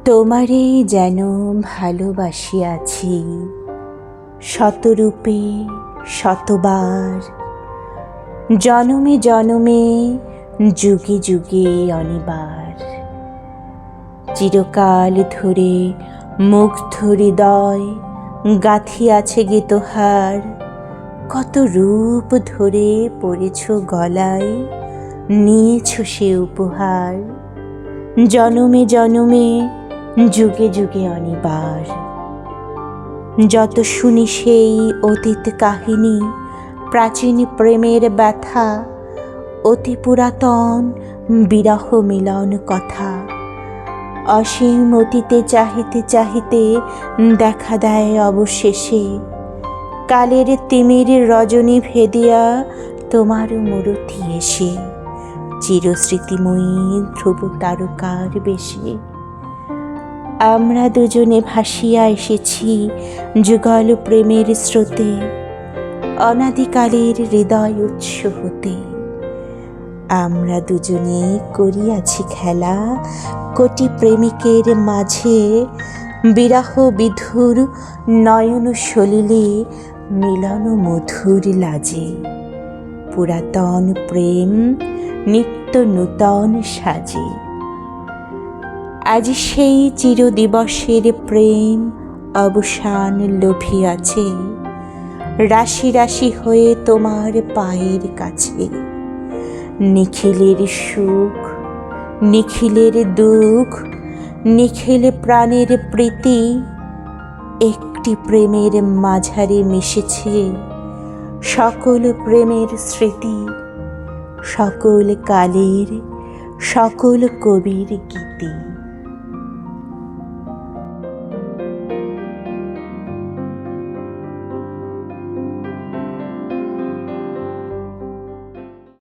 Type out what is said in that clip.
তোমারে যেন ভালোবাসিয়াছি শতরূপে শতবার, জনমে জনমে যুগে যুগে অনিবার। চিরকাল ধরে মুগ্ধ হৃদয় গাঁথিয়াছে গীতহার, কত রূপ ধরে পড়েছ গলায়, নিয়েছ সে উপহার। জনমে জনমে যুগে যুগে অনিবার। যত শুনি সেই অতীত কাহিনী, প্রাচীন প্রেমের ব্যথা, অতি পুরাতন বিরহ মিলন কথা, অসীম অতীতে চাহিতে চাহিতে দেখা দেয় অবশেষে কালের তিমির রজনী ভেদিয়া তোমার মূরতি এসে, চিরস্মৃতিময়ী ধ্রুব তারকার বেশে। আমরা দুজনে ভাসিয়া এসেছি যুগল প্রেমের স্রোতে, অনাদিকালের হৃদয় উৎস হতে। আমরা দুজনে করিয়াছি খেলা কোটি প্রেমিকের মাঝে, বিরহ বিধুর নয়ন সলিলে মিলন মধুর লাজে। পুরাতন প্রেম নিত্য নূতন সাজে। আজ সেই চিরদিবসের প্রেম অবসান লোভিয়াছে, রাশি রাশি হয়ে তোমার পায়ের কাছে। নিখিলের সুখ নিখিলের দুঃখ, নিখিল প্রাণের প্রীতি, একটি প্রেমের মাঝারে মিশেছে সকল প্রেমের স্মৃতি, সকল কালের সকল কবির গীতি।